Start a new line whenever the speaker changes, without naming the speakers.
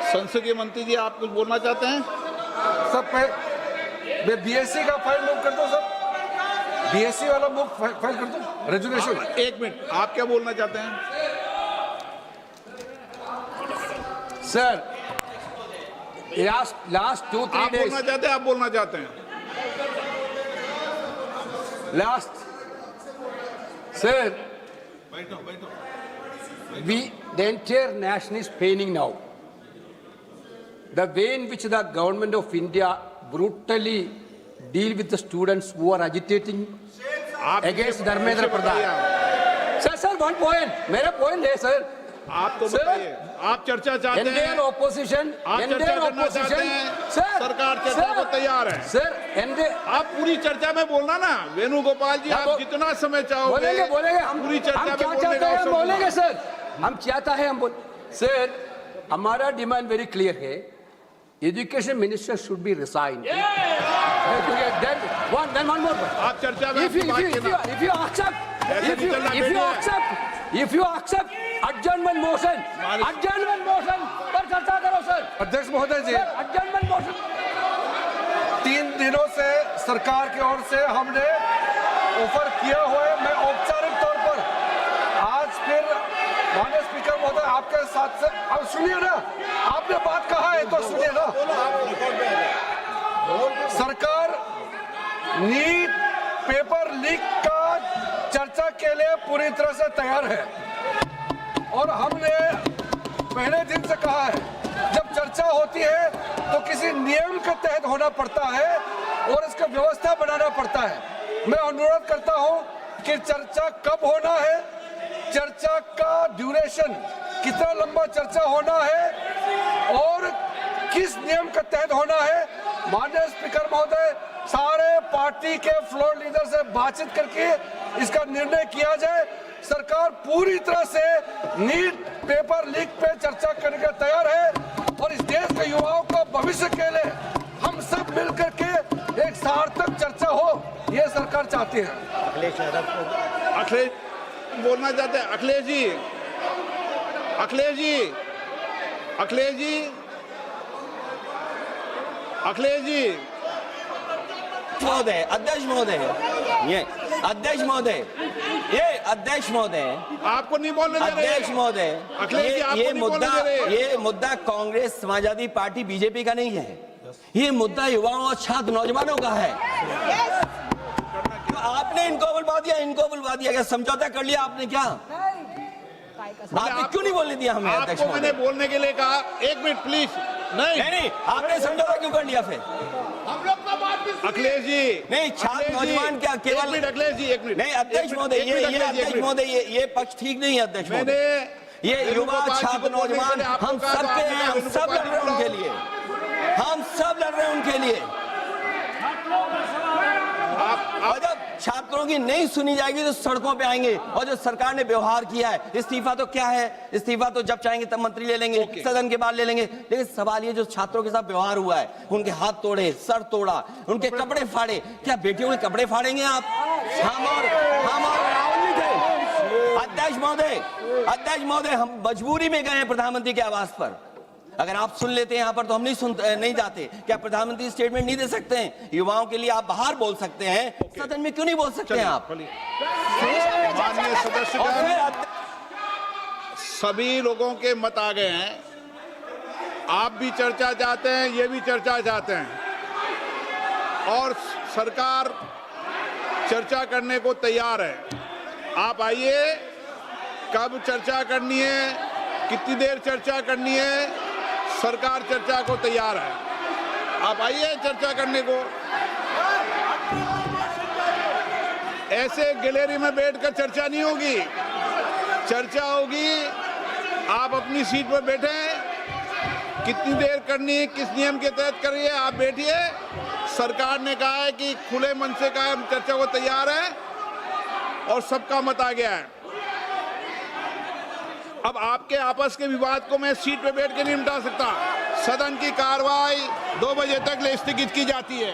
संसदीय मंत्री जी, आप कुछ बोलना चाहते हैं?
सब मैं बीएससी का फाइल मूव कर दूं सब, बीएससी वाला मूव फाइल कर दूं, रेजुलेशन।
एक मिनट, आप क्या बोलना चाहते हैं?
सर, लास्ट 2-3
आप
days,
बोलना चाहते हैं? आप बोलना चाहते हैं?
last, sir, the entire nation is paining now. The way in which the government of India brutally deal with the students who are agitating
आप
against Dharmendra Pradhan. Sir, one point. मेरा point है sir.
आप तो बताइए, आप चर्चा चाहते हैं?
Indian opposition,
आप चर्चा करना चाहते हैं? सरकार चर्चा को तैयार है।
सर,
आप पूरी चर्चा में बोलना ना, वेणुगोपाल जी, आप जितना समय चाहोगे
बोलेंगे हम
पूरी चर्चा में
क्या
बोलने
चाहते
का
हैं,
अवसर
बोलेंगे सर, हम चाहता है हम बोल। सर, हमारा डिमांड वेरी क्लियर है, education minister should be resign. Then one more.
आप चर्चा में
if you accept adjournment motion पर चर्चा करो सर।
अध्यक्ष महोदय जी,
adjournment motion
3 दिनों से सरकार की ओर से हमने ऑफर किया हुआ है। मैं औपचारिक तौर पर आज फिर माननीय स्पीकर महोदय आपके साथ से, अब सुनिए ना, आपने बात कहा है तो सुनिए ना। सरकार नीट पेपर लीक का चर्चा के लिए पूरी तरह से तैयार है और हमने पहले दिन से कहा है, जब चर्चा होती है तो किसी नियम के तहत होना पड़ता है और इसका व्यवस्था बनाना पड़ता है। मैं अनुरोध करता हूं कि चर्चा कब होना है, चर्चा का ड्यूरेशन, कितना लंबा चर्चा होना है और किस नियम के तहत होना है, माननीय स्पीकर महोदय सारे पार्टी के फ्लोर लीडर से बातचीत करके इसका निर्णय किया जाए। सरकार पूरी तरह से नीट पेपर लीक पे चर्चा करने के तैयार है और इस देश के युवाओं का भविष्य के लिए हम सब मिलकर के एक सार्थक चर्चा हो, ये सरकार चाहती है।
अखिलेश बोलना चाहते हैं? अखिलेश जी, अखिलेश जी, अखिलेश जी, अखिलेश जी,
महोदय, अध्यक्ष महोदय, ये अध्यक्ष महोदय, ये अध्यक्ष महोदय,
आपको नहीं बोलने दे रहे।
अध्यक्ष महोदय,
अखिलेश जी, आपको नहीं बोलने दे रहे।
ये मुद्दा कांग्रेस समाजवादी पार्टी बीजेपी का नहीं है, ये मुद्दा युवाओं और छात्र नौजवानों का है। आपने इनको बुलवा दिया, क्या समझौता कर लिया आपने? क्या आपने क्यों नहीं बोलने दिया हमें? अध्यक्ष
आपको मैंने बोलने के लिए कहा, एक मिनट प्लीज। नहीं,
आपने समझौता क्यों कर लिया फिर?
अखिलेश जी,
नहीं, छात्र नौजवान क्या केवल?
अखिलेश जी, एक मिनट।
नहीं अध्यक्ष महोदय, ये अध्यक्ष महोदय, ये पक्ष ठीक नहीं है अध्यक्ष महोदय। ये युवा छात्र नौजवान हम सब के हैं, हम सब लड़ रहे हैं उनके लिए, हम सब लड़ रहे हैं उनके लिए। और जब छात्रों की नहीं सुनी जाएगी तो सड़कों पे आएंगे। और जो सरकार ने व्यवहार किया है, इस्तीफा तो क्या है, इस्तीफा तो जब चाहेंगे तब मंत्री ले लेंगे, सदन के बाद ले लेंगे। लेकिन सवाल ये, जो छात्रों के साथ व्यवहार हुआ है, उनके हाथ तोड़े, सर तोड़ा, उनके कपड़े फाड़े, क्या बेटियों के कपड़े फाड़ेंगे आप? हम और राहुल जी थे। अध्यक्ष महोदय, हम मजबूरी में गए हैं प्रधानमंत्री के आवास पर। अगर आप सुन लेते हैं यहाँ पर तो हम नहीं जाते। क्या प्रधानमंत्री स्टेटमेंट नहीं दे सकते हैं? युवाओं के लिए आप बाहर बोल सकते हैं, सदन में क्यों नहीं बोल सकते हैं आप?
माननीय सदस्य, सभी लोगों के मत आ गए हैं। आप भी चर्चा चाहते हैं, ये भी चर्चा चाहते हैं और सरकार चर्चा करने को तैयार है। आप आइए, कब चर्चा करनी है, कितनी देर चर्चा करनी है, सरकार चर्चा को तैयार है। आप आइए चर्चा करने को। ऐसे गैलरी में बैठकर चर्चा नहीं होगी, चर्चा होगी। आप अपनी सीट पर बैठे, कितनी देर करनी है, किस नियम के तहत करिए, आप बैठिए। सरकार ने कहा है कि खुले मन से कहा, हम चर्चा को तैयार है और सबका मत आ गया है। अब आपके आपस के विवाद को मैं सीट पे बैठ के नहीं निपटा सकता। सदन की कार्रवाई 2 बजे तक स्थगित की जाती है।